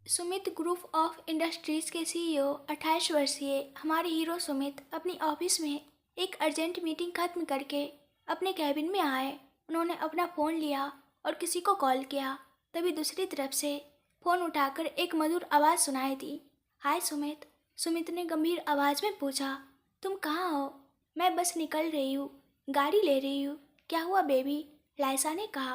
Sumit group of industries के CEO 28 वर्षीय हमारे हीरो सुमित अपनी ऑफिस में एक अर्जेंट मीटिंग खत्म करके अपने कैबिन में आए। उन्होंने अपना फ़ोन लिया और किसी को कॉल किया। तभी दूसरी तरफ से फ़ोन उठाकर एक मधुर आवाज़ सुनाई दी। हाय सुमित। सुमित ने गंभीर आवाज़ में पूछा, तुम कहाँ हो? मैं बस निकल रही हूँ, गाड़ी ले रही हूँ। क्या हुआ बेबी? लाइसा ने कहा।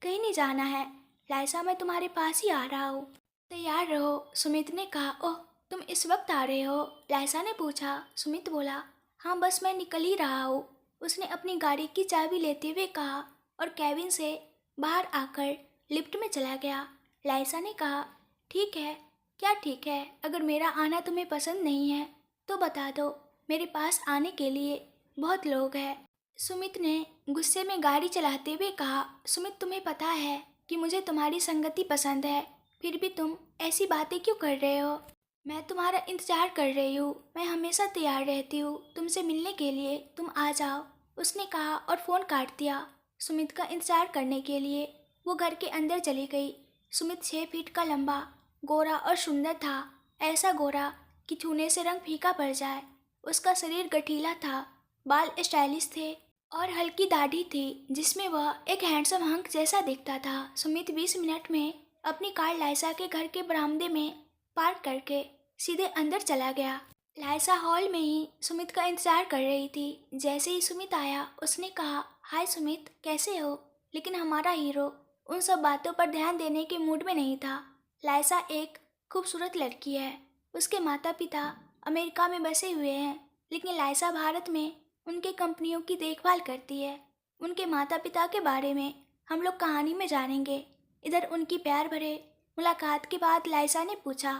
कहीं नहीं जाना है लाइसा, मैं तुम्हारे पास ही आ रहा हूँ। तैयार रहो, सुमित ने कहा। ओह, तुम इस वक्त आ रहे हो? लाइसा ने पूछा। सुमित बोला, हाँ बस मैं निकल ही रहा हूँ। उसने अपनी गाड़ी की चाबी लेते हुए कहा और कैबिन से बाहर आकर लिफ्ट में चला गया। लाइसा ने कहा, ठीक है। क्या ठीक है? अगर मेरा आना तुम्हें पसंद नहीं है तो बता दो, मेरे पास आने के लिए बहुत लोग हैं। सुमित ने गुस्से में गाड़ी चलाते हुए कहा, सुमित तुम्हें पता है कि मुझे तुम्हारी संगति पसंद है, फिर भी तुम ऐसी बातें क्यों कर रहे हो? मैं तुम्हारा इंतजार कर रही हूँ, मैं हमेशा तैयार रहती हूँ तुमसे मिलने के लिए, तुम आ जाओ। उसने कहा और फ़ोन काट दिया। सुमित का इंतजार करने के लिए वो घर के अंदर चली गई। सुमित 6 फीट का लंबा, गोरा और सुंदर था। ऐसा गोरा कि छूने से रंग फीका पड़ जाए। उसका शरीर गठीला था, बाल स्टाइलिश थे और हल्की दाढ़ी थी जिसमें वह एक हैंडसम हंक जैसा दिखता था। सुमित 20 मिनट में अपनी कार लाइसा के घर के बरामदे में पार्क करके सीधे अंदर चला गया। लाइसा हॉल में ही सुमित का इंतजार कर रही थी। जैसे ही सुमित आया उसने कहा, हाय सुमित, कैसे हो? लेकिन हमारा हीरो उन सब बातों पर ध्यान देने के मूड में नहीं था। लाइसा एक खूबसूरत लड़की है। उसके माता पिता अमेरिका में बसे हुए हैं, लेकिन लाइसा भारत में उनके कंपनियों की देखभाल करती है। उनके माता पिता के बारे में हम लोग कहानी में जानेंगे। इधर उनकी प्यार भरे मुलाकात के बाद लाइसा ने पूछा,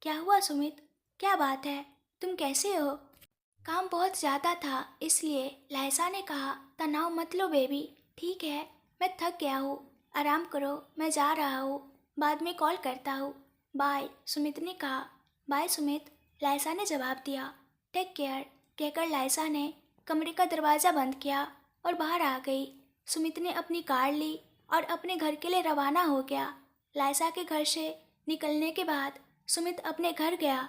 क्या हुआ सुमित? क्या बात है? तुम कैसे हो? काम बहुत ज़्यादा था इसलिए। लाइसा ने कहा, तनाव मत लो बेबी, ठीक है। मैं थक गया हूँ, आराम करो, मैं जा रहा हूँ, बाद में कॉल करता हूँ। बाय, सुमित ने कहा। बाय सुमित, लाइसा ने जवाब दिया। टेक केयर कहकर लाइसा ने कमरे का दरवाज़ा बंद किया और बाहर आ गई। सुमित ने अपनी कार ली और अपने घर के लिए रवाना हो गया। लाइसा के घर से निकलने के बाद सुमित अपने घर गया।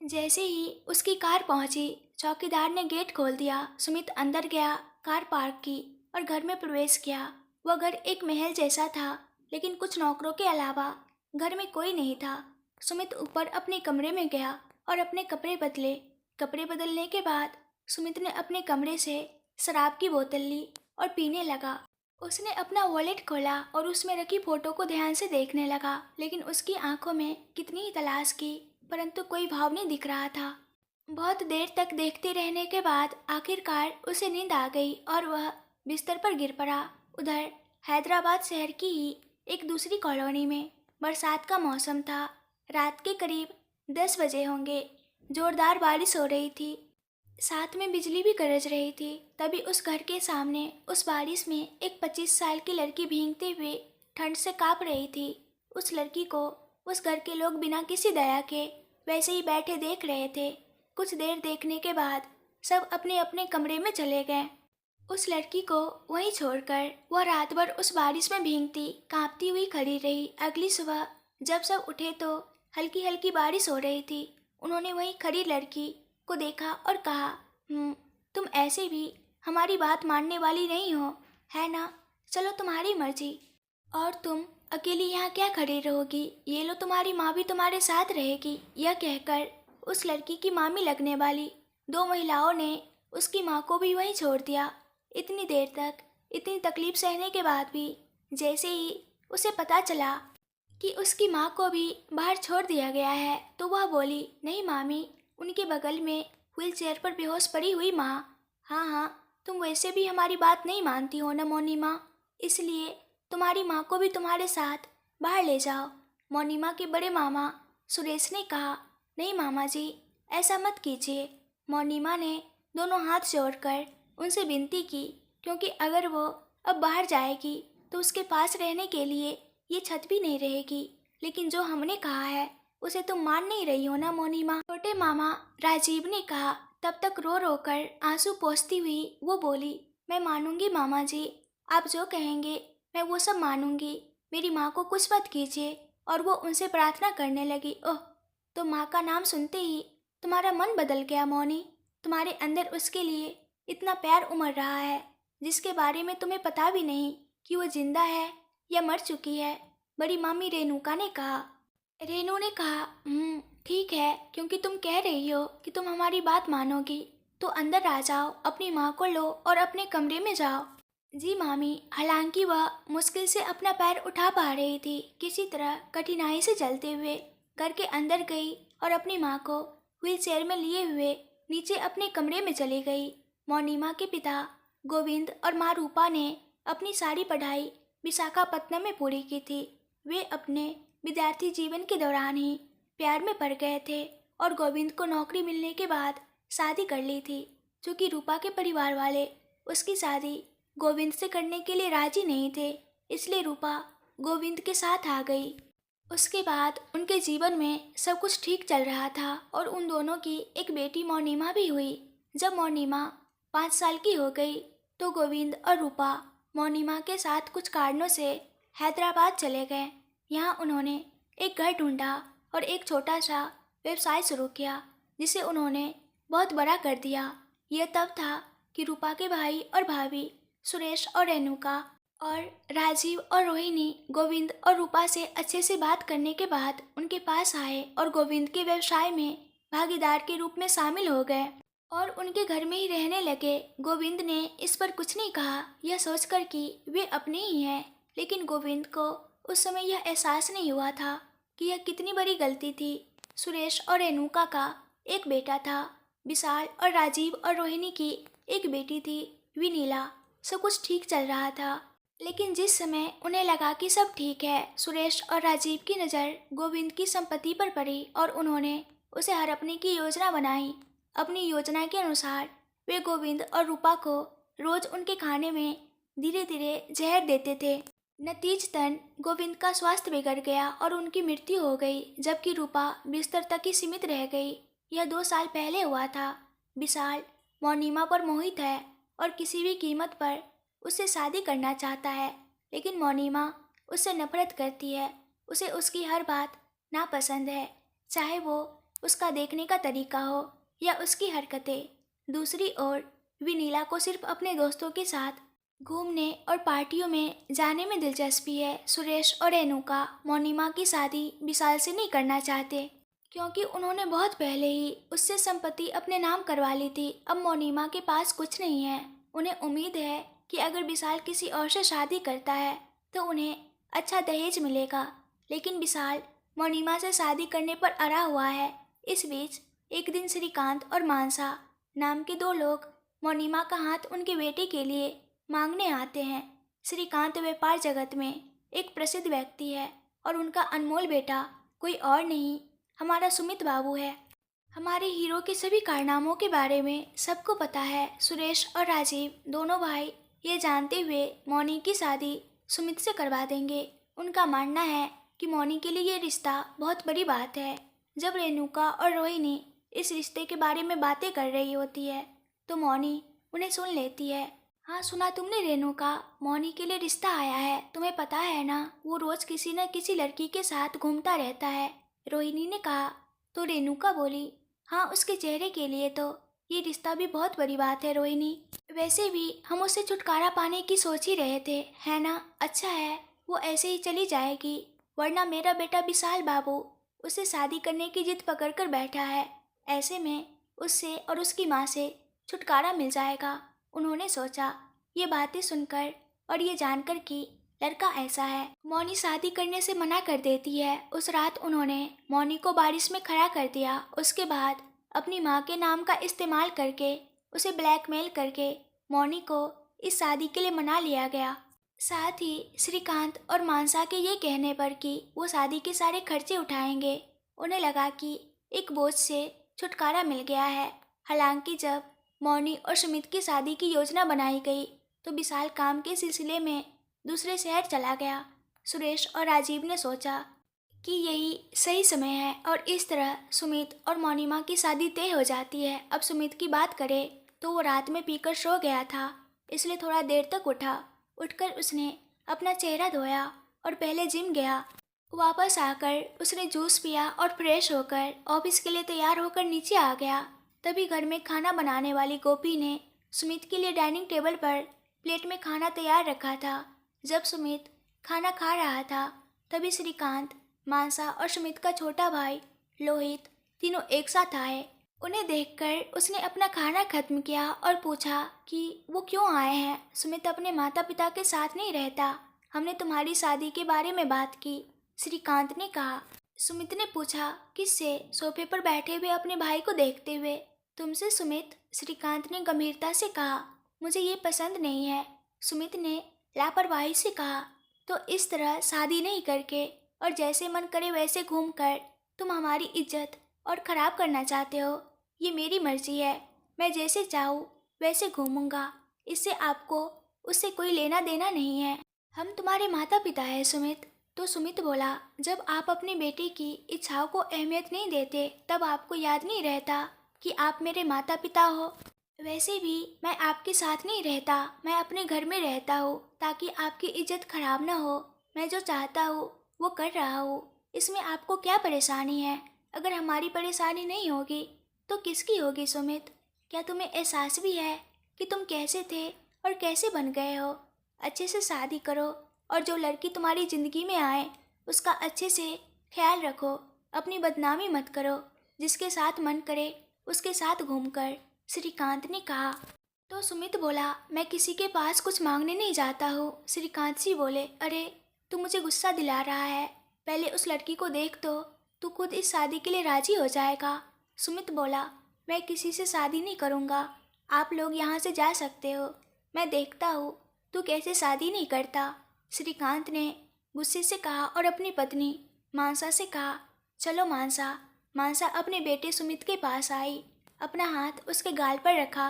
जैसे ही उसकी कार पहुंची, चौकीदार ने गेट खोल दिया। सुमित अंदर गया, कार पार्क की और घर में प्रवेश किया। वह घर एक महल जैसा था, लेकिन कुछ नौकरों के अलावा घर में कोई नहीं था। सुमित ऊपर अपने कमरे में गया और अपने कपड़े बदले। कपड़े बदलने के बाद सुमित ने अपने कमरे से शराब की बोतल ली और पीने लगा। उसने अपना वॉलेट खोला और उसमें रखी फोटो को ध्यान से देखने लगा, लेकिन उसकी आंखों में कितनी ही तलाश की परंतु कोई भाव नहीं दिख रहा था। बहुत देर तक देखते रहने के बाद आखिरकार उसे नींद आ गई और वह बिस्तर पर गिर पड़ा। उधर हैदराबाद शहर की ही एक दूसरी कॉलोनी में बरसात का मौसम था। रात के करीब 10 बजे होंगे। जोरदार बारिश हो रही थी, साथ में बिजली भी गरज रही थी। तभी उस घर के सामने उस बारिश में एक 25 साल की लड़की भीगते हुए ठंड से कांप रही थी। उस लड़की को उस घर के लोग बिना किसी दया के वैसे ही बैठे देख रहे थे। कुछ देर देखने के बाद सब अपने अपने कमरे में चले गए। उस लड़की को वहीं छोड़कर वह रात भर उस बारिश में भीगती कांपती हुई खड़ी रही। अगली सुबह जब सब उठे तो हल्की हल्की बारिश हो रही थी। उन्होंने वहीं खड़ी लड़की को देखा और कहा, तुम ऐसे भी हमारी बात मानने वाली नहीं हो, है ना? चलो तुम्हारी मर्जी। और तुम अकेली यहाँ क्या खड़ी रहोगी? ये लो, तुम्हारी माँ भी तुम्हारे साथ रहेगी। यह कहकर उस लड़की की मामी लगने वाली 2 महिलाओं ने उसकी माँ को भी वहीं छोड़ दिया। इतनी देर तक इतनी तकलीफ सहने के बाद भी जैसे ही उसे पता चला कि उसकी माँ को भी बाहर छोड़ दिया गया है तो वह बोली, नहीं मामी। उनके बगल में व्हील चेयर पर बेहोश पड़ी हुई माँ, हाँ हाँ, तुम वैसे भी हमारी बात नहीं मानती हो ना मोनिमा, इसलिए तुम्हारी माँ को भी तुम्हारे साथ बाहर ले जाओ। मोनिमा के बड़े मामा सुरेश ने कहा, नहीं मामा जी, ऐसा मत कीजिए। मोनिमा ने दोनों हाथ जोड़कर उनसे विनती की, क्योंकि अगर वो अब बाहर जाएगी तो उसके पास रहने के लिए ये छत भी नहीं रहेगी। लेकिन जो हमने कहा है उसे तुम मान नहीं रही हो ना मोनिमा? छोटे मामा राजीव ने कहा। तब तक रो रो कर आंसू पोंछती हुई वो बोली, मैं मानूंगी मामा जी, आप जो कहेंगे मैं वो सब मानूंगी। मेरी माँ को कुछ मत कीजिए और वो उनसे प्रार्थना करने लगी। ओह, तो माँ का नाम सुनते ही तुम्हारा मन बदल गया मौनी। तुम्हारे अंदर उसके लिए इतना प्यार उमड़ रहा है जिसके बारे में तुम्हें पता भी नहीं कि वो जिंदा है या मर चुकी है, बड़ी मामी रेणुका ने कहा। रेणु ने कहा, ठीक है, क्योंकि तुम कह रही हो कि तुम हमारी बात मानोगी तो अंदर आ जाओ, अपनी माँ को लो और अपने कमरे में जाओ। जी मामी। हालांकि वह मुश्किल से अपना पैर उठा पा रही थी, किसी तरह कठिनाई से चलते हुए घर के अंदर गई और अपनी माँ को व्हील चेयर में लिए हुए नीचे अपने कमरे में चली गई। मौनिमा के पिता गोविंद और माँ रूपा ने अपनी सारी पढ़ाई विशाखापत्तनम में पूरी की थी। वे अपने विद्यार्थी जीवन के दौरान ही प्यार में पड़ गए थे और गोविंद को नौकरी मिलने के बाद शादी कर ली थी। चूँकि रूपा के परिवार वाले उसकी शादी गोविंद से करने के लिए राजी नहीं थे, इसलिए रूपा गोविंद के साथ आ गई। उसके बाद उनके जीवन में सब कुछ ठीक चल रहा था और उन दोनों की एक बेटी मौनिमा भी हुई। जब मौनिमा 5 साल की हो गई तो गोविंद और रूपा मौनिमा के साथ कुछ कारणों से हैदराबाद चले गए। यहाँ उन्होंने एक घर ढूंढा और एक छोटा सा व्यवसाय शुरू किया जिसे उन्होंने बहुत बड़ा कर दिया। यह तब था कि रूपा के भाई और भाभी सुरेश और रेणुका और राजीव और रोहिणी गोविंद और रूपा से अच्छे से बात करने के बाद उनके पास आए और गोविंद के व्यवसाय में भागीदार के रूप में शामिल हो गए और उनके घर में ही रहने लगे। गोविंद ने इस पर कुछ नहीं कहा, यह सोचकर कि वे अपने ही हैं, लेकिन गोविंद को उस समय यह एहसास नहीं हुआ था कि यह कितनी बड़ी गलती थी। सुरेश और रेणुका का एक बेटा था विशाल और राजीव और रोहिणी की एक बेटी थी विनीला। सब कुछ ठीक चल रहा था, लेकिन जिस समय उन्हें लगा कि सब ठीक है, सुरेश और राजीव की नज़र गोविंद की संपत्ति पर पड़ी और उन्होंने उसे हड़पने की योजना बनाई। अपनी योजना के अनुसार वे गोविंद और रूपा को रोज उनके खाने में धीरे धीरे जहर देते थे। नतीजतन गोविंद का स्वास्थ्य बिगड़ गया और उनकी मृत्यु हो गई, जबकि रूपा बिस्तर तक ही सीमित रह गई। यह 2 साल पहले हुआ था। विशाल मौनिमा पर मोहित है और किसी भी कीमत पर उससे शादी करना चाहता है, लेकिन मौनिमा उससे नफरत करती है। उसे उसकी हर बात नापसंद है, चाहे वो उसका देखने का तरीका हो या उसकी हरकतें। दूसरी ओर विनीला को सिर्फ अपने दोस्तों के साथ घूमने और पार्टियों में जाने में दिलचस्पी है। सुरेश और रेणुका मौनिमा की शादी विशाल से नहीं करना चाहते क्योंकि उन्होंने बहुत पहले ही उससे संपत्ति अपने नाम करवा ली थी। अब मौनिमा के पास कुछ नहीं है। उन्हें उम्मीद है कि अगर विशाल किसी और से शादी करता है तो उन्हें अच्छा दहेज मिलेगा, लेकिन विशाल मौनिमा से शादी करने पर अड़ा हुआ है। इस बीच एक दिन श्रीकांत और मानसा नाम के 2 लोग मौनिमा का हाथ उनके बेटे के लिए मांगने आते हैं। श्रीकांत व्यापार जगत में एक प्रसिद्ध व्यक्ति है और उनका अनमोल बेटा कोई और नहीं, हमारा सुमित बाबू है। हमारे हीरो के सभी कारनामों के बारे में सबको पता है। सुरेश और राजीव दोनों भाई ये जानते हुए मौनी की शादी सुमित से करवा देंगे। उनका मानना है कि मौनी के लिए ये रिश्ता बहुत बड़ी बात है। जब रेणुका और रोहिणी इस रिश्ते के बारे में बातें कर रही होती है तो मौनी उन्हें सुन लेती है। हाँ, सुना तुमने रेणुका, मौनी के लिए रिश्ता आया है, तुम्हें पता है ना, वो रोज किसी न किसी लड़की के साथ घूमता रहता है, रोहिणी ने कहा। तो रेणुका बोली, हाँ, उसके चेहरे के लिए तो ये रिश्ता भी बहुत बड़ी बात है रोहिणी। वैसे भी हम उससे छुटकारा पाने की सोच ही रहे थे, है ना। अच्छा है वो ऐसे ही चली जाएगी, वरना मेरा बेटा विशाल बाबू उससे शादी करने की जिद पकड़ कर बैठा है। ऐसे में उससे और उसकी माँ से छुटकारा मिल जाएगा। उन्होंने सोचा। ये बातें सुनकर और ये जानकर कि लड़का ऐसा है, मौनी शादी करने से मना कर देती है। उस रात उन्होंने मौनी को बारिश में खड़ा कर दिया। उसके बाद अपनी माँ के नाम का इस्तेमाल करके उसे ब्लैकमेल करके मौनी को इस शादी के लिए मना लिया गया। साथ ही श्रीकांत और मानसा के ये कहने पर कि वो शादी के सारे खर्चे उठाएंगे, उन्हें लगा कि एक बोझ से छुटकारा मिल गया है। हालांकि जब मौनी और सुमित की शादी की योजना बनाई गई तो विशाल काम के सिलसिले में दूसरे शहर चला गया। सुरेश और राजीव ने सोचा कि यही सही समय है और इस तरह सुमित और मौनिमा की शादी तय हो जाती है। अब सुमित की बात करें तो वो रात में पीकर सो गया था, इसलिए थोड़ा देर तक उठा। उठकर उसने अपना चेहरा धोया और पहले जिम गया। वापस आकर उसने जूस पिया और फ्रेश होकर ऑफिस के लिए तैयार होकर नीचे आ गया। तभी घर में खाना बनाने वाली गोपी ने सुमित के लिए डाइनिंग टेबल पर प्लेट में खाना तैयार रखा था। जब सुमित खाना खा रहा था तभी श्रीकांत, मानसा और सुमित का छोटा भाई लोहित तीनों एक साथ आए। उन्हें देखकर उसने अपना खाना खत्म किया और पूछा कि वो क्यों आए हैं। सुमित अपने माता पिता के साथ नहीं रहता, हमने तुम्हारी शादी के बारे में बात की, श्रीकांत ने कहा। सुमित ने पूछा, किससे? सोफे पर बैठे हुए अपने भाई को देखते हुए। तुमसे सुमित, श्रीकांत ने गंभीरता से कहा। मुझे ये पसंद नहीं है, सुमित ने लापरवाही से कहा। तो इस तरह शादी नहीं करके और जैसे मन करे वैसे घूमकर तुम हमारी इज्जत और खराब करना चाहते हो। ये मेरी मर्जी है, मैं जैसे चाहूँ वैसे घूमूंगा, इससे आपको उससे कोई लेना देना नहीं है। हम तुम्हारे माता पिता हैं सुमित। तो सुमित बोला, जब आप अपने बेटे की इच्छाओं को अहमियत नहीं देते तब आपको याद नहीं रहता कि आप मेरे माता पिता हो। वैसे भी मैं आपके साथ नहीं रहता, मैं अपने घर में रहता हूँ ताकि आपकी इज्जत खराब ना हो। मैं जो चाहता हूँ वो कर रहा हूँ, इसमें आपको क्या परेशानी है? अगर हमारी परेशानी नहीं होगी तो किसकी होगी सुमित? क्या तुम्हें एहसास भी है कि तुम कैसे थे और कैसे बन गए हो? अच्छे से शादी करो और जो लड़की तुम्हारी ज़िंदगी में आए उसका अच्छे से ख्याल रखो, अपनी बदनामी मत करो, जिसके साथ मन करे उसके साथ घूमकर, श्रीकांत ने कहा। तो सुमित बोला, मैं किसी के पास कुछ मांगने नहीं जाता हूँ। श्रीकांत जी बोले, अरे तू मुझे गुस्सा दिला रहा है, पहले उस लड़की को देख तो तू खुद इस शादी के लिए राजी हो जाएगा। सुमित बोला, मैं किसी से शादी नहीं करूँगा, आप लोग यहाँ से जा सकते हो, मैं देखता हूँ तू कैसे शादी नहीं करता, श्रीकांत ने गुस्से से कहा और अपनी पत्नी मानसा से कहा, चलो मानसा। मानसा अपने बेटे सुमित के पास आई, अपना हाथ उसके गाल पर रखा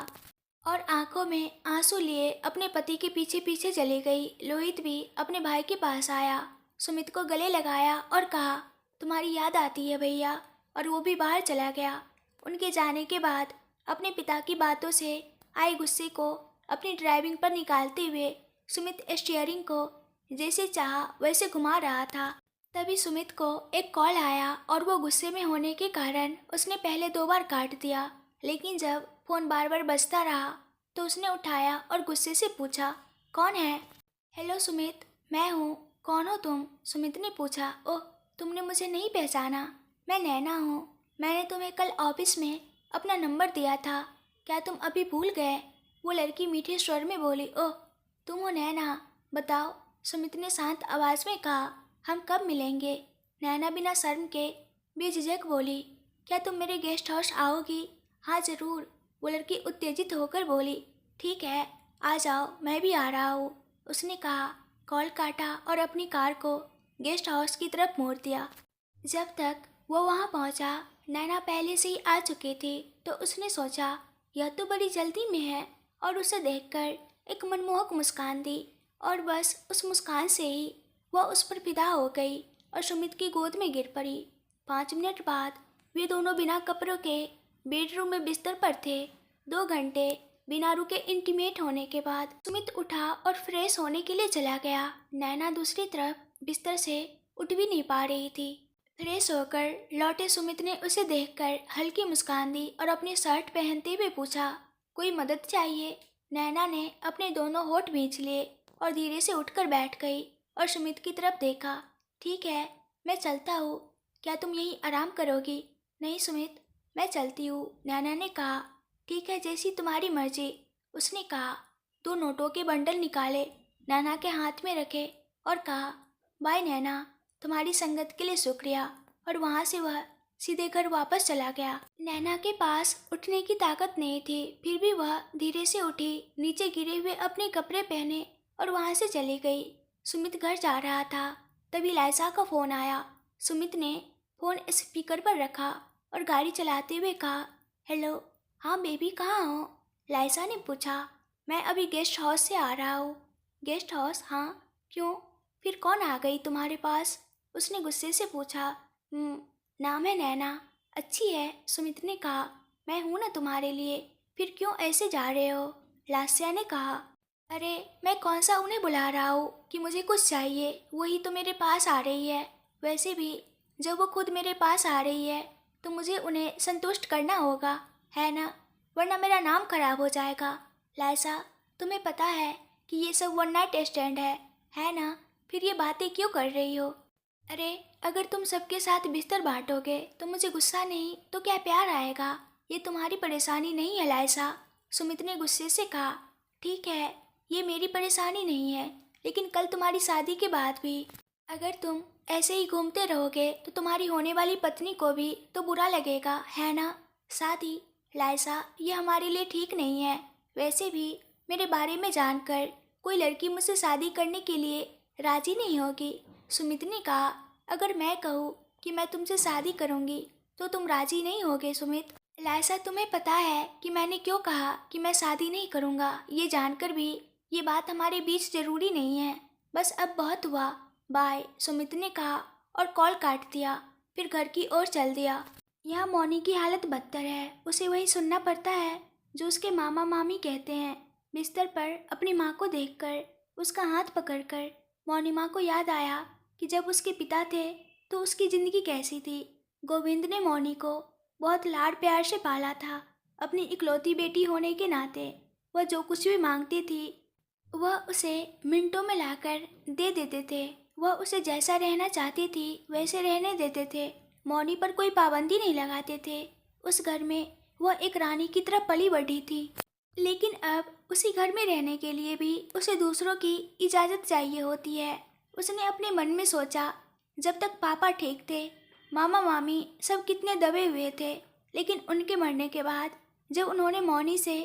और आंखों में आंसू लिए अपने पति के पीछे पीछे चली गई। लोहित भी अपने भाई के पास आया, सुमित को गले लगाया और कहा, तुम्हारी याद आती है भैया, और वो भी बाहर चला गया। उनके जाने के बाद अपने पिता की बातों से आए गुस्से को अपनी ड्राइविंग पर निकालते हुए सुमित स्टीयरिंग को जैसे चाहा वैसे घुमा रहा था। तभी सुमित को एक कॉल आया और वो गुस्से में होने के कारण उसने पहले 2 बार काट दिया, लेकिन जब फ़ोन बार बार बजता रहा तो उसने उठाया और गुस्से से पूछा, कौन है? हेलो सुमित, मैं हूँ, कौन हो तुम? सुमित ने पूछा। ओह, तुमने मुझे नहीं पहचाना, मैं नैना हूँ, मैंने तुम्हें कल ऑफिस में अपना नंबर दिया था, क्या तुम अभी भूल गए? वो लड़की मीठे स्वर में बोली। ओह, तुम हो नैना, बताओ, सुमित ने शांत आवाज़ में कहा। हम कब मिलेंगे? नैना बिना शर्म के बेझिझक बोली। क्या तुम मेरे गेस्ट हाउस आओगी? हाँ ज़रूर, वो लड़की उत्तेजित होकर बोली। ठीक है, आ जाओ, मैं भी आ रहा हूँ, उसने कहा। कॉल काटा और अपनी कार को गेस्ट हाउस की तरफ मोड़ दिया। जब तक वो वहाँ पहुँचा नैना पहले से ही आ चुकी थी, तो उसने सोचा यह तो बड़ी जल्दी में है, और उसे देखकर एक मनमोहक मुस्कान दी और बस उस मुस्कान से ही वह उस पर फिदा हो गई और सुमित की गोद में गिर पड़ी। 5 मिनट बाद वे दोनों बिना कपड़ों के बेडरूम में बिस्तर पर थे। 2 घंटे बिना रुके इंटीमेट होने के बाद सुमित उठा और फ्रेश होने के लिए चला गया। नैना दूसरी तरफ बिस्तर से उठ भी नहीं पा रही थी। फ्रेश होकर लौटे सुमित ने उसे देखकर हल्की मुस्कान दी और अपनी शर्ट पहनते हुए पूछा, कोई मदद चाहिए? नैना ने अपने दोनों होठ भींच लिए और धीरे से उठकर बैठ गई और सुमित की तरफ देखा। ठीक है, मैं चलता हूँ, क्या तुम यहीं आराम करोगी? नहीं सुमित, मैं चलती हूँ, नैना ने कहा। ठीक है, जैसी तुम्हारी मर्जी, उसने कहा। 2 नोटों के बंडल निकाले, नैना के हाथ में रखे और कहा, बाय नैना, तुम्हारी संगत के लिए शुक्रिया। और वहाँ से वह सीधे घर वापस चला गया। नैना के पास उठने की ताकत नहीं थी, फिर भी वह धीरे से उठी, नीचे गिरे हुए अपने कपड़े पहने और वहाँ से चली गई। सुमित घर जा रहा था, तभी लाइसा का फ़ोन आया। सुमित ने फ़ोन स्पीकर पर रखा और गाड़ी चलाते हुए कहा, हेलो, हाँ बेबी, कहाँ हो? लाइसा ने पूछा। मैं अभी गेस्ट हाउस से आ रहा हूँ। Guest house? हाँ, क्यों? फिर कौन आ गई तुम्हारे पास? उसने गुस्से से पूछा। नाम है नैना, अच्छी है, सुमित ने कहा। मैं हूँ ना तुम्हारे लिए, फिर क्यों ऐसे जा रहे हो? लास्या ने कहा। अरे मैं कौन सा उन्हें बुला रहा हूँ कि मुझे कुछ चाहिए, वही तो मेरे पास आ रही है। वैसे भी जब वो खुद मेरे पास आ रही है तो मुझे उन्हें संतुष्ट करना होगा, है ना? वरना मेरा नाम खराब हो जाएगा। लाइसा, तुम्हें पता है कि ये सब वन नाइट स्टैंड है ना? फिर ये बातें क्यों कर रही हो? अरे, अगर तुम सबके साथ बिस्तर बांटोगे तो मुझे गुस्सा नहीं तो क्या प्यार आएगा? ये तुम्हारी परेशानी नहीं है लाइसा, सुमित ने गुस्से से कहा। ठीक है, ये मेरी परेशानी नहीं है, लेकिन कल तुम्हारी शादी के बाद भी अगर तुम ऐसे ही घूमते रहोगे तो तुम्हारी होने वाली पत्नी को भी तो बुरा लगेगा, है ना? शादी, लाइसा, ये हमारे लिए ठीक नहीं है। वैसे भी मेरे बारे में जानकर कोई लड़की मुझसे शादी करने के लिए राजी नहीं होगी, सुमित ने कहा। अगर मैं कहूँ कि मैं तुमसे शादी करूँगी तो तुम राजी नहीं होगे सुमित? लाइसा, तुम्हें पता है कि मैंने क्यों कहा कि मैं शादी नहीं करूँगा? ये जानकर भी ये बात हमारे बीच जरूरी नहीं है। बस अब बहुत हुआ, बाय, सुमित ने कहा और कॉल काट दिया। फिर घर की ओर चल दिया। यहाँ मौनी की हालत बदतर है। उसे वही सुनना पड़ता है जो उसके मामा मामी कहते हैं। बिस्तर पर अपनी माँ को देखकर, उसका हाथ पकड़कर मौनी माँ को याद आया कि जब उसके पिता थे तो उसकी ज़िंदगी कैसी थी। गोविंद ने मौनी को बहुत लाड़ प्यार से पाला था। अपनी इकलौती बेटी होने के नाते वह जो कुछ भी मांगती थी वह उसे मिनटों में लाकर दे देते थे। वह उसे जैसा रहना चाहती थी वैसे रहने देते थे। मौनी पर कोई पाबंदी नहीं लगाते थे। उस घर में वह एक रानी की तरह पली बढ़ी थी। लेकिन अब उसी घर में रहने के लिए भी उसे दूसरों की इजाज़त चाहिए होती है। उसने अपने मन में सोचा, जब तक पापा ठीक थे, मामा मामी सब कितने दबे हुए थे, लेकिन उनके मरने के बाद जब उन्होंने मौनी से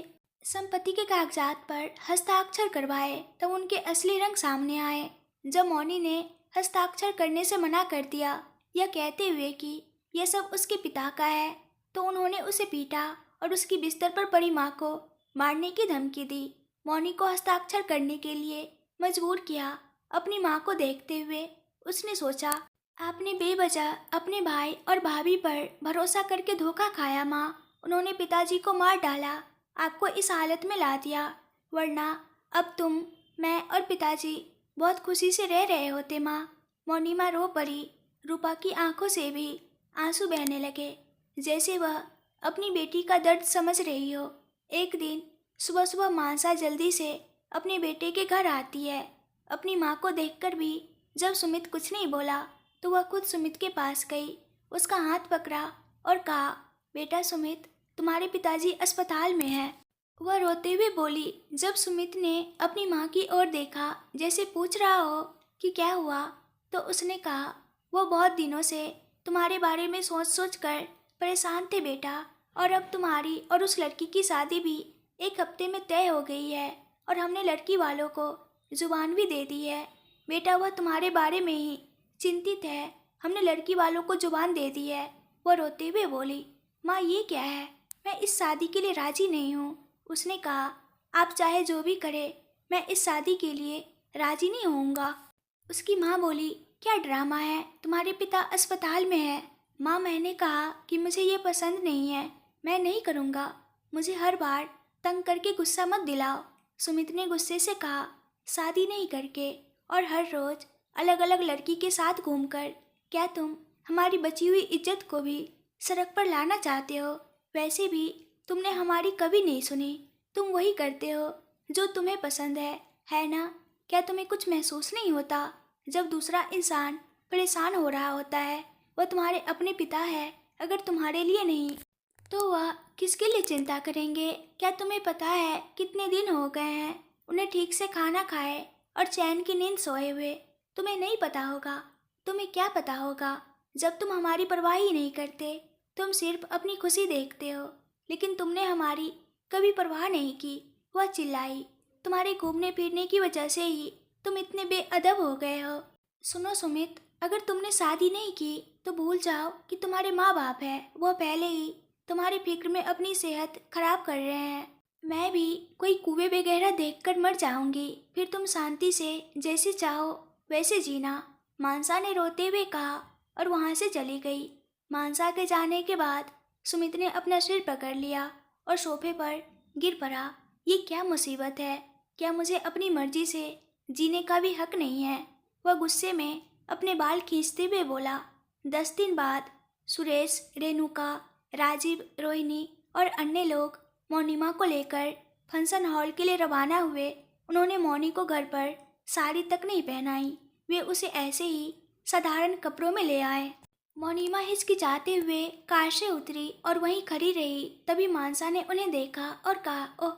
संपत्ति के कागजात पर हस्ताक्षर करवाए तब उनके असली रंग सामने आए। जब मौनी ने हस्ताक्षर करने से मना कर दिया, यह कहते हुए कि यह सब उसके पिता का है, तो उन्होंने उसे पीटा और उसकी बिस्तर पर पड़ी माँ को मारने की धमकी दी। मौनी को हस्ताक्षर करने के लिए मजबूर किया। अपनी माँ को देखते हुए उसने सोचा, आपने बेवजह अपने भाई और भाभी पर भरोसा करके धोखा खाया माँ। उन्होंने पिताजी को मार डाला, आपको इस हालत में ला दिया, वरना अब तुम, मैं और पिताजी बहुत खुशी से रह रहे होते माँ। मौनी माँ रो पड़ी। रूपा की आंखों से भी आंसू बहने लगे, जैसे वह अपनी बेटी का दर्द समझ रही हो। एक दिन सुबह सुबह मानसा जल्दी से अपने बेटे के घर आती है। अपनी माँ को देखकर भी जब सुमित कुछ नहीं बोला तो वह खुद सुमित के पास गई, उसका हाथ पकड़ा और कहा, बेटा सुमित, तुम्हारे पिताजी अस्पताल में हैं। वह रोते हुए बोली। जब सुमित ने अपनी माँ की ओर देखा जैसे पूछ रहा हो कि क्या हुआ, तो उसने कहा, वो बहुत दिनों से तुम्हारे बारे में सोच सोच कर परेशान थे बेटा, और अब तुम्हारी और उस लड़की की शादी भी एक हफ्ते में तय हो गई है और हमने लड़की वालों को जुबान भी दे दी है। बेटा, वह तुम्हारे बारे में ही चिंतित है। हमने लड़की वालों को जुबान दे दी है। वह रोते हुए बोली, माँ ये क्या है, मैं इस शादी के लिए राजी नहीं हूँ। उसने कहा, आप चाहे जो भी करे, मैं इस शादी के लिए राजी नहीं होऊंगा। उसकी माँ बोली, क्या ड्रामा है, तुम्हारे पिता अस्पताल में है। माँ, मैंने कहा कि मुझे ये पसंद नहीं है, मैं नहीं करूँगा। मुझे हर बार तंग करके गुस्सा मत दिलाओ, सुमित ने गुस्से से कहा। शादी नहीं करके और हर रोज अलग अलग लड़की के साथ घूमकर क्या तुम हमारी बची हुई इज्जत को भी सड़क पर लाना चाहते हो? वैसे भी तुमने हमारी कभी नहीं सुनी। तुम वही करते हो जो तुम्हें पसंद है ना? क्या तुम्हें कुछ महसूस नहीं होता जब दूसरा इंसान परेशान हो रहा होता है? वह तुम्हारे अपने पिता है, अगर तुम्हारे लिए नहीं तो वह किसके लिए चिंता करेंगे? क्या तुम्हें पता है कितने दिन हो गए हैं उन्हें ठीक से खाना खाए और चैन की नींद सोए हुए? तुम्हें नहीं पता होगा। तुम्हें क्या पता होगा जब तुम हमारी परवाह ही नहीं करते, तुम सिर्फ अपनी खुशी देखते हो। लेकिन तुमने हमारी कभी परवाह नहीं की। वह चिल्लाई, तुम्हारे घूमने फिरने की वजह से ही तुम इतने बेअदब हो गए हो। सुनो सुमित, अगर तुमने शादी नहीं की तो भूल जाओ कि तुम्हारे माँ बाप है, वह पहले ही तुम्हारी फिक्र में अपनी सेहत खराब कर रहे हैं। मैं भी कोई कुएं वगैरह देखकर मर जाऊंगी, फिर तुम शांति से जैसे चाहो वैसे जीना, मानसा ने रोते हुए कहा और वहाँ से चली गई। मानसा के जाने के बाद सुमित ने अपना सिर पकड़ लिया और सोफे पर गिर पड़ा। ये क्या मुसीबत है? क्या मुझे अपनी मर्जी से जीने का भी हक नहीं है? वह गुस्से में अपने बाल खींचते हुए बोला। 10 दिन बाद सुरेश, रेणुका, राजीव, रोहिणी और अन्य लोग मोनिमा को लेकर फंक्शन हॉल के लिए रवाना हुए। उन्होंने मौनी को घर पर साड़ी तक नहीं पहनाई, वे उसे ऐसे ही साधारण कपड़ों में ले आए। मोनिमा हिचकिचाते हुए कार से उतरी और वहीं खड़ी रही। तभी मानसा ने उन्हें देखा और कहा, ओह,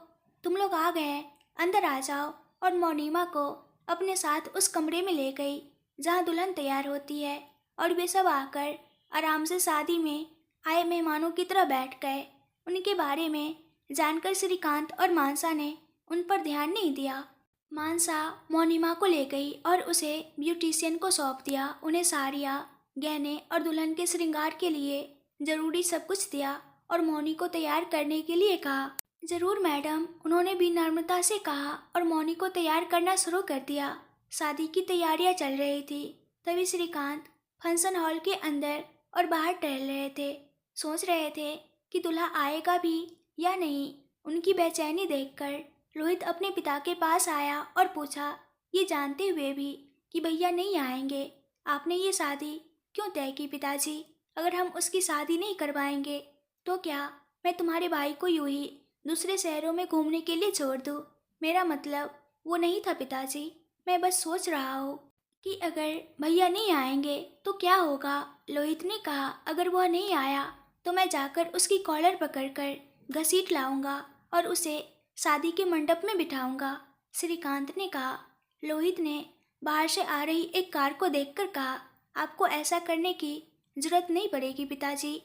तुम लोग आ गए, अंदर आ जाओ। और मोनिमा को अपने साथ उस कमरे में ले गई जहाँ दुल्हन तैयार होती है। और वे सब आकर आराम से शादी में आए मेहमानों की तरह बैठ गए। उनके बारे में जानकर श्रीकांत और मानसा ने उन पर ध्यान नहीं दिया। मानसा मोनिमा को ले गई और उसे ब्यूटिशियन को सौंप दिया। उन्हें साड़ियाँ, गहने और दुल्हन के श्रृंगार के लिए जरूरी सब कुछ दिया और मौनी को तैयार करने के लिए कहा। जरूर मैडम, उन्होंने भी नम्रता से कहा और मौनी को तैयार करना शुरू कर दिया। शादी की तैयारियां चल रही थी। तभी श्रीकांत फंक्शन हॉल के अंदर और बाहर टहल रहे थे। सोच रहे थे कि दूल्हा आएगा भी या नहीं। उनकी बेचैनी देखकर रोहित अपने पिता के पास आया और पूछा, ये जानते हुए भी कि भैया नहीं आएंगे, आपने ये शादी क्यों तय की पिताजी? अगर हम उसकी शादी नहीं करवाएंगे तो क्या मैं तुम्हारे भाई को यूं ही दूसरे शहरों में घूमने के लिए छोड़ दूँ? मेरा मतलब वो नहीं था पिताजी। मैं बस सोच रहा हूँ कि अगर भैया नहीं आएंगे तो क्या होगा। लोहित ने कहा, अगर वह नहीं आया तो मैं जाकर उसकी कॉलर पकड़कर घसीट लाऊंगा और उसे शादी के मंडप में बिठाऊंगा। श्रीकांत ने कहा। लोहित ने बाहर से आ रही एक कार को देखकर कहा, आपको ऐसा करने की जरूरत नहीं पड़ेगी पिताजी।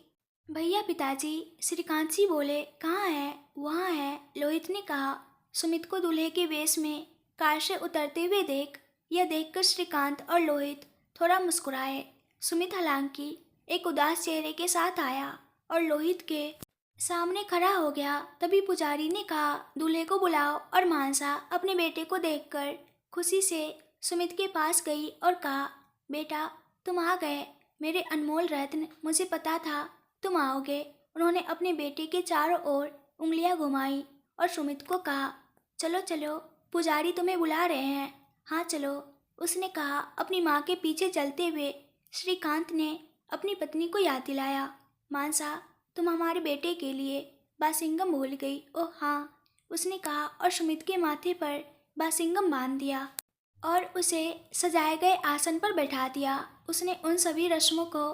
भैया पिताजी, श्रीकांत जी बोले। कहाँ है? वहाँ है, लोहित ने कहा। सुमित को दूल्हे के वेश में कार से उतरते हुए यह देखकर श्रीकांत और लोहित थोड़ा मुस्कुराए। सुमित हालांकि एक उदास चेहरे के साथ आया और लोहित के सामने खड़ा हो गया। तभी पुजारी ने कहा, दूल्हे को बुलाओ। और मानसा अपने बेटे को देखकर खुशी से सुमित के पास गई और कहा, बेटा तुम आ गए, मेरे अनमोल रत्न, मुझे पता था तुम आओगे। उन्होंने अपने बेटे के चारों ओर उंगलियां घुमाई और सुमित को कहा, चलो चलो, पुजारी तुम्हें बुला रहे हैं। हाँ चलो, उसने कहा। अपनी माँ के पीछे चलते हुए श्रीकांत ने अपनी पत्नी को याद दिलाया, मानसा तुम हमारे बेटे के लिए बासिंगम भूल गई। ओह हाँ, उसने कहा और सुमित के माथे पर बासिंगम बांध दिया और उसे सजाए गए आसन पर बैठा दिया। उसने उन सभी रस्मों को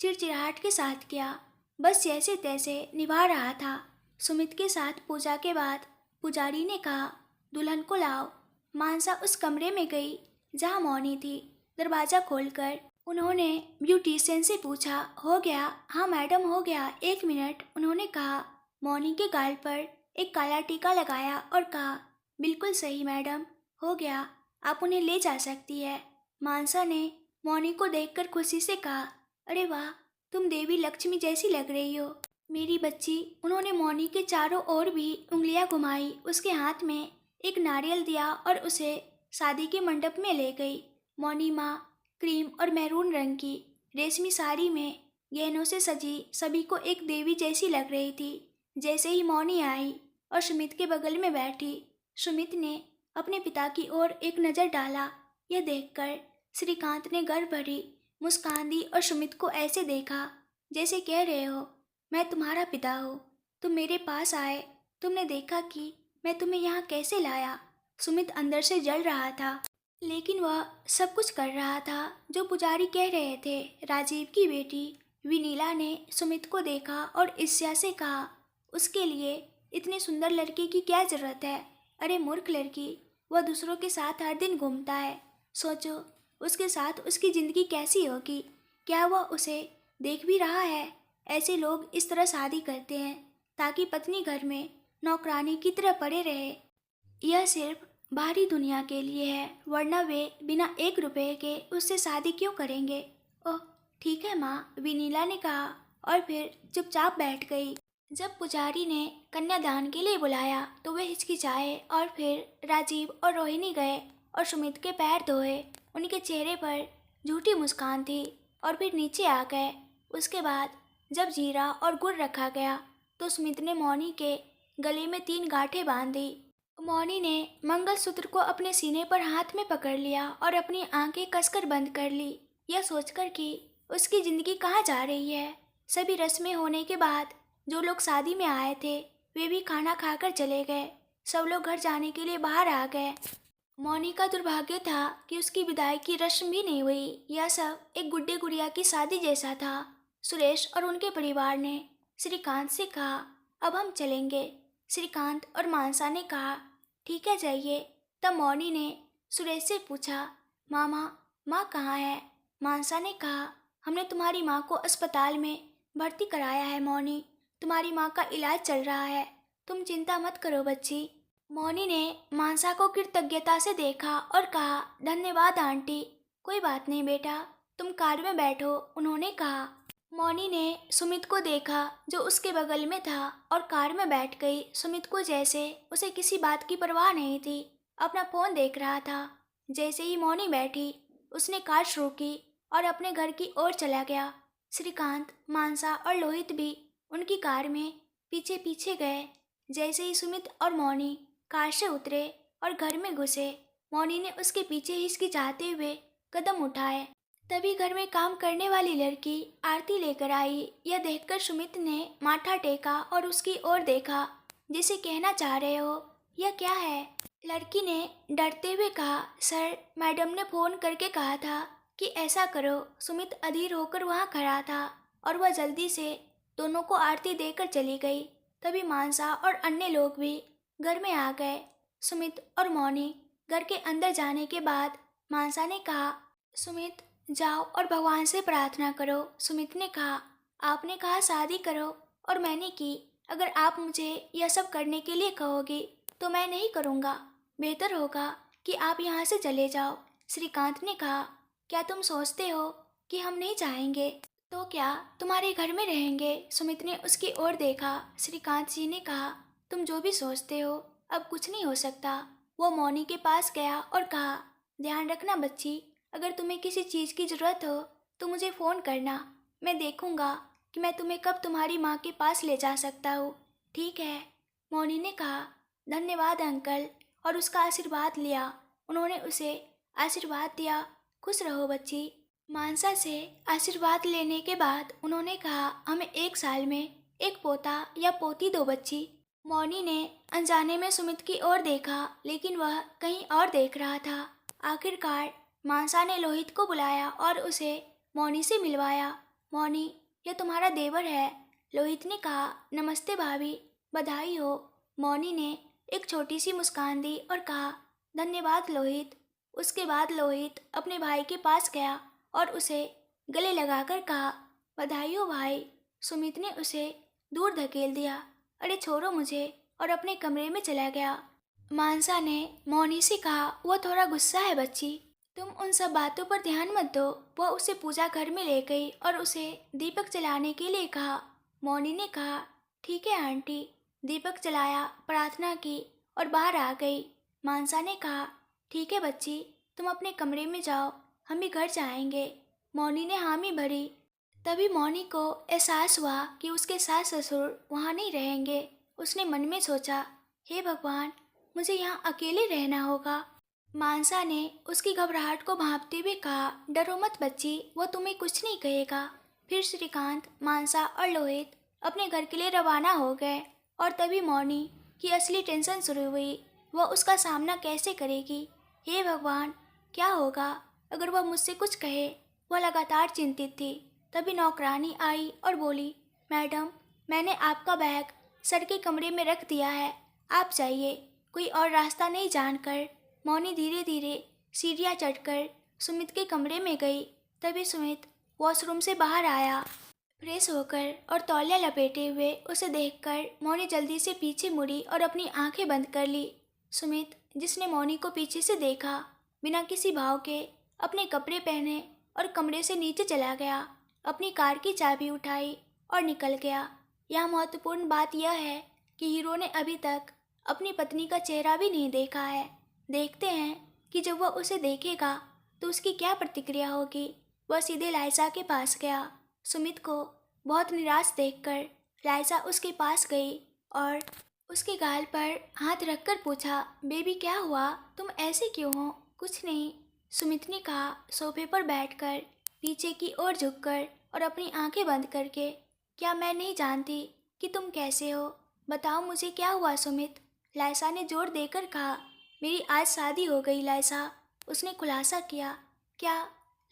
चिड़चिड़ाहट के साथ किया, बस जैसे तैसे निभा रहा था। सुमित के साथ पूजा के बाद पुजारी ने कहा, दुल्हन को लाओ। मानसा उस कमरे में गई जहाँ मौनी थी। दरवाज़ा खोलकर उन्होंने ब्यूटिशियन से पूछा, हो गया? हाँ मैडम, हो गया, 1 मिनट, उन्होंने कहा। मौनी के गाल पर एक काला टीका लगाया और कहा, बिल्कुल सही मैडम, हो गया, आप उन्हें ले जा सकती है। मानसा ने मौनी को देखकर खुशी से कहा, अरे वाह, तुम देवी लक्ष्मी जैसी लग रही हो मेरी बच्ची। उन्होंने मौनी के चारों ओर भी उंगलियां घुमाई, उसके हाथ में एक नारियल दिया और उसे शादी के मंडप में ले गई। मौनी माँ क्रीम और मैरून रंग की रेशमी साड़ी में गहनों से सजी सभी को एक देवी जैसी लग रही थी। जैसे ही मौनी आई और सुमित के बगल में बैठी, सुमित ने अपने पिता की ओर एक नज़र डाला। यह देखकर श्रीकांत ने गर्व भरी मुस्कान दी और सुमित को ऐसे देखा जैसे कह रहे हो, मैं तुम्हारा पिता हूँ, तुम मेरे पास आए, तुमने देखा कि मैं तुम्हें यहाँ कैसे लाया। सुमित अंदर से जल रहा था, लेकिन वह सब कुछ कर रहा था जो पुजारी कह रहे थे। राजीव की बेटी विनीला ने सुमित को देखा और ईर्ष्या से कहा, उसके लिए इतने सुंदर लड़के की क्या जरूरत है? अरे मूर्ख लड़की, वह दूसरों के साथ हर दिन घूमता है, सोचो उसके साथ उसकी ज़िंदगी कैसी होगी। क्या वह उसे देख भी रहा है? ऐसे लोग इस तरह शादी करते हैं ताकि पत्नी घर में नौकरानी की तरह पड़े रहे। यह सिर्फ बाहरी दुनिया के लिए है, वरना वे बिना 1 रुपए के उससे शादी क्यों करेंगे। ओह ठीक है माँ, विनीला ने कहा और फिर चुपचाप बैठ गई। जब पुजारी ने कन्यादान के लिए बुलाया तो वे हिचकिचाए और फिर राजीव और रोहिणी गए और सुमित के पैर धोए। उनके चेहरे पर झूठी मुस्कान थी और फिर नीचे आ गए। उसके बाद जब जीरा और गुड़ रखा गया तो सुमित ने मौनी के गले में 3 गांठें बांध दी। मौनी ने मंगलसूत्र को अपने सीने पर हाथ में पकड़ लिया और अपनी आंखें कसकर बंद कर ली। यह सोचकर कि उसकी ज़िंदगी कहाँ जा रही है। सभी रस्में होने के बाद जो लोग शादी में आए थे वे भी खाना खाकर चले गए। सब लोग घर जाने के लिए बाहर आ गए। मौनी का दुर्भाग्य था कि उसकी विदाई की रस्म भी नहीं हुई। यह सब एक गुड्डे गुड़िया की शादी जैसा था। सुरेश और उनके परिवार ने श्रीकांत से कहा, अब हम चलेंगे। श्रीकांत और मानसा ने कहा, ठीक है जाइए। तब मौनी ने सुरेश से पूछा, मामा माँ कहाँ है? मानसा ने कहा, हमने तुम्हारी माँ को अस्पताल में भर्ती कराया है मौनी। तुम्हारी माँ का इलाज चल रहा है, तुम चिंता मत करो बच्ची। मौनी ने मानसा को कृतज्ञता से देखा और कहा, धन्यवाद आंटी। कोई बात नहीं बेटा, तुम कार में बैठो, उन्होंने कहा। मौनी ने सुमित को देखा जो उसके बगल में था और कार में बैठ गई। सुमित को जैसे उसे किसी बात की परवाह नहीं थी, अपना फोन देख रहा था। जैसे ही मौनी बैठी उसने कार शुरू की और अपने घर की ओर चला गया। श्रीकांत, मानसा और लोहित भी उनकी कार में पीछे पीछे गए। जैसे ही सुमित और मौनी कार से उतरे और घर में घुसे, मौनी ने उसके पीछे हिचकिचाते हुए कदम उठाए। तभी घर में काम करने वाली लड़की आरती लेकर आई। यह देखकर सुमित ने माथा टेका और उसकी ओर देखा, जिसे कहना चाह रहे हो, यह क्या है? लड़की ने डरते हुए कहा, सर, मैडम ने फ़ोन करके कहा था कि ऐसा करो। सुमित अधीर होकर वहाँ खड़ा था और वह जल्दी से दोनों को आरती देकर चली गई। तभी मानसा और अन्य लोग भी घर में आ गए। सुमित और मौनी घर के अंदर जाने के बाद मानसा ने कहा, सुमित जाओ और भगवान से प्रार्थना करो। सुमित ने कहा, आपने कहा शादी करो और मैंने की। अगर आप मुझे यह सब करने के लिए कहोगे तो मैं नहीं करूँगा। बेहतर होगा कि आप यहाँ से चले जाओ। श्रीकांत ने कहा, क्या तुम सोचते हो कि हम नहीं चाहेंगे तो क्या तुम्हारे घर में रहेंगे? सुमित ने उसकी ओर देखा। श्रीकांत जी ने कहा, तुम जो भी सोचते हो अब कुछ नहीं हो सकता। वो मौनी के पास गया और कहा, ध्यान रखना बच्ची, अगर तुम्हें किसी चीज़ की ज़रूरत हो तो मुझे फ़ोन करना। मैं देखूँगा कि मैं तुम्हें कब तुम्हारी माँ के पास ले जा सकता हूँ। ठीक है? मौनी ने कहा, धन्यवाद अंकल, और उसका आशीर्वाद लिया। उन्होंने उसे आशीर्वाद दिया, खुश रहो बच्ची। मानसा से आशीर्वाद लेने के बाद उन्होंने कहा, हमें 1 साल में एक पोता या पोती दो बच्ची। मौनी ने अनजाने में सुमित की ओर देखा, लेकिन वह कहीं और देख रहा था। आखिरकार मानसा ने लोहित को बुलाया और उसे मौनी से मिलवाया। मौनी, यह तुम्हारा देवर है। लोहित ने कहा, नमस्ते भाभी, बधाई हो। मौनी ने एक छोटी सी मुस्कान दी और कहा, धन्यवाद लोहित। उसके बाद लोहित अपने भाई के पास गया और उसे गले लगाकर कहा, बधाई हो भाई। सुमित ने उसे दूर धकेल दिया, अरे छोड़ो मुझे, और अपने कमरे में चला गया। मानसा ने मौनी से कहा, वह थोड़ा गुस्सा है बच्ची, तुम उन सब बातों पर ध्यान मत दो। वह उसे पूजा घर में ले गई और उसे दीपक जलाने के लिए कहा। मौनी ने कहा, ठीक है आंटी। दीपक जलाया, प्रार्थना की और बाहर आ गई। मानसा ने कहा, ठीक है बच्ची, तुम अपने कमरे में जाओ, हम भी घर जाएंगे। मौनी ने हामी भरी। तभी मौनी को एहसास हुआ कि उसके सास ससुर वहाँ नहीं रहेंगे। उसने मन में सोचा, हे भगवान, मुझे यहाँ अकेले रहना होगा। मानसा ने उसकी घबराहट को भांपते हुए कहा, डरो मत बच्ची, वो तुम्हें कुछ नहीं कहेगा। फिर श्रीकांत, मानसा और लोहित अपने घर के लिए रवाना हो गए और तभी मौनी की असली टेंशन शुरू हुई। वह उसका सामना कैसे करेगी? हे भगवान, क्या होगा अगर वह मुझसे कुछ कहे? वह लगातार चिंतित थी। तभी नौकरानी आई और बोली, मैडम, मैंने आपका बैग सर के कमरे में रख दिया है, आप जाइए। कोई और रास्ता नहीं जानकर मौनी धीरे धीरे सीढ़ियाँ चढ़कर सुमित के कमरे में गई। तभी सुमित वॉशरूम से बाहर आया। फ्रेश होकर और तौलिया लपेटे हुए उसे देखकर मौनी जल्दी से पीछे मुड़ी और अपनी आंखें बंद कर ली। सुमित, जिसने मौनी को पीछे से देखा, बिना किसी भाव के अपने कपड़े पहने और कमरे से नीचे चला गया, अपनी कार की चाबी उठाई और निकल गया। यहाँ महत्वपूर्ण बात यह है कि हीरो ने अभी तक अपनी पत्नी का चेहरा भी नहीं देखा है। देखते हैं कि जब वह उसे देखेगा तो उसकी क्या प्रतिक्रिया होगी। वह सीधे लाइसा के पास गया। सुमित को बहुत निराश देखकर लाइसा उसके पास गई और उसके गाल पर हाथ रखकर पूछा, बेबी क्या हुआ, तुम ऐसे क्यों हो? कुछ नहीं, सुमित ने कहा सोफे पर बैठकर। पीछे की ओर झुककर और अपनी आंखें बंद करके। क्या मैं नहीं जानती कि तुम कैसे हो? बताओ मुझे क्या हुआ सुमित? लाइसा ने जोर देकर कहा। मेरी आज शादी हो गई लाइसा, उसने खुलासा किया। क्या?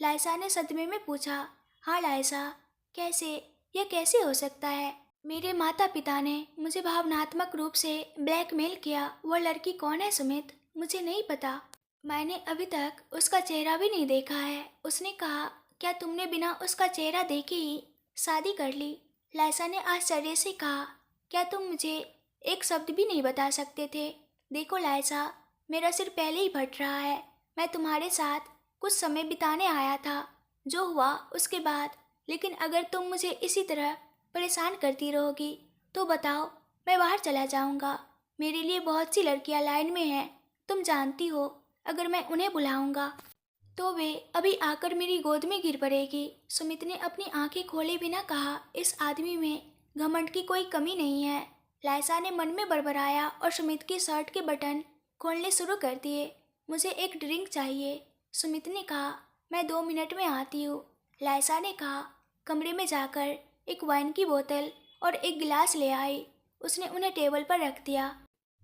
लाइसा ने सदमे में पूछा। हाँ लाइसा। कैसे? यह कैसे हो सकता है? मेरे माता पिता ने मुझे भावनात्मक रूप से ब्लैकमेल किया। वह लड़की कौन है सुमित? मुझे नहीं पता। मैंने अभी तक उसका चेहरा भी नहीं देखा है। उसने कहा। क्या तुमने बिना उसका चेहरा देखे ही शादी कर ली? लाइसा ने आश्चर्य से कहा। क्या तुम मुझे एक शब्द भी नहीं बता सकते थे? देखो लाइसा, मेरा सिर पहले ही फट रहा है। मैं तुम्हारे साथ कुछ समय बिताने आया था, जो हुआ उसके बाद। लेकिन अगर तुम मुझे इसी तरह परेशान करती रहोगी तो बताओ, मैं बाहर चला जाऊंगा। मेरे लिए बहुत सी लड़कियां लाइन में हैं, तुम जानती हो। अगर मैं उन्हें बुलाऊंगा तो वे अभी आकर मेरी गोद में गिर पड़ेगी। सुमित ने अपनी आंखें खोले बिना कहा। इस आदमी में घमंड की कोई कमी नहीं है। लाइसा ने मन में बड़बड़ाया और सुमित की शर्ट के बटन खोलने शुरू कर दिए। मुझे एक ड्रिंक चाहिए, सुमित ने कहा। मैं 2 मिनट में आती हूँ, लाइसा ने कहा। कमरे में जाकर एक वाइन की बोतल और एक गिलास ले आई। उसने उन्हें टेबल पर रख दिया।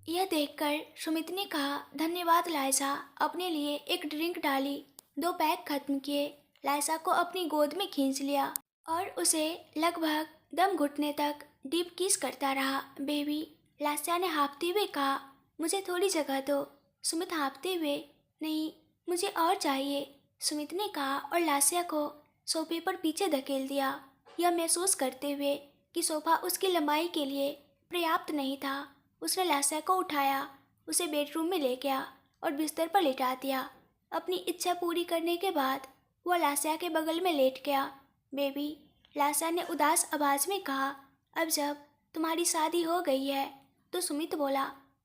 यह देखकर सुमित ने कहा। धन्यवाद लाइसा। अपने लिए एक ड्रिंक डाली, 2 पैक खत्म किए, लाइसा को अपनी गोद में खींच लिया और उसे लगभग दम घुटने तक डीप किस करता रहा। बेबी, लाइसा ने हाँफते हुए कहा। मुझे थोड़ी जगह दो। सुमित हाँफते हुए। नहीं, मुझे और चाहिए, सुमित ने कहा और लाइसा को सोफे पर पीछे धकेल दिया, यह महसूस करते हुए कि सोफा उसकी लंबाई के लिए पर्याप्त नहीं था। उसने लाइसा को उठाया, उसे बेडरूम में ले गया और बिस्तर पर लेटा दिया। अपनी इच्छा पूरी करने के बाद वह लाइसा के बगल में लेट गया। बेबी, लाइसा ने उदास आवाज में कहा। अब जब तुम्हारी शादी हो गई है तो सुमित बोला।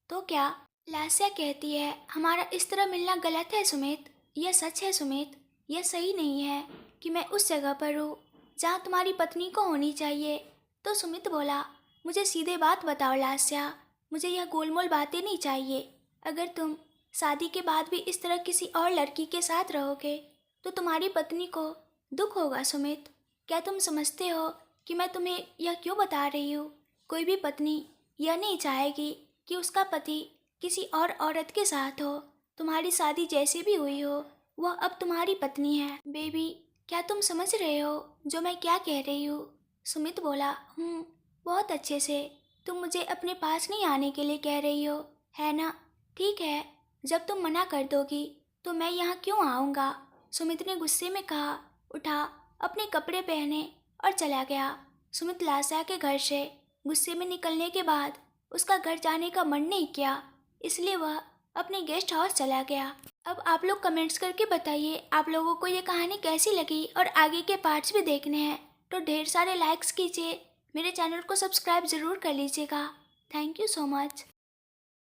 तो क्या? लाइसा कहती है हमारा इस तरह मिलना गलत है सुमित। यह सच है सुमित, यह सही नहीं है कि मैं उस जगह पर हूँ जहाँ तुम्हारी पत्नी को होनी चाहिए। तो सुमित बोला। मुझे सीधे बात बताओ लाइसा, मुझे यह गोलमोल बातें नहीं चाहिए। अगर तुम शादी के बाद भी इस तरह किसी और लड़की के साथ रहोगे तो तुम्हारी पत्नी को दुख होगा सुमित। क्या तुम समझते हो कि मैं तुम्हें यह क्यों बता रही हूँ? कोई भी पत्नी यह नहीं चाहेगी कि उसका पति किसी और औरत के साथ हो। तुम्हारी शादी जैसे भी हुई हो, वह अब तुम्हारी पत्नी है। बेबी, क्या तुम समझ रहे हो जो मैं क्या कह रही हूँ? सुमित बोला। बहुत अच्छे से। तुम मुझे अपने पास नहीं आने के लिए कह रही हो, है ना? ठीक है, जब तुम मना कर दोगी तो मैं यहाँ क्यों आऊँगा? सुमित ने गुस्से में कहा। उठा, अपने कपड़े पहने और चला गया। सुमित लाइसा के घर से गुस्से में निकलने के बाद उसका घर जाने का मन नहीं किया, इसलिए वह अपने गेस्ट हाउस चला गया। अब आप लोग कमेंट्स करके बताइए आप लोगों को ये कहानी कैसी लगी और आगे के पार्ट्स भी देखने हैं तो ढेर सारे लाइक्स कीजिए। मेरे चैनल को सब्सक्राइब ज़रूर कर लीजिएगा। Thank you so much.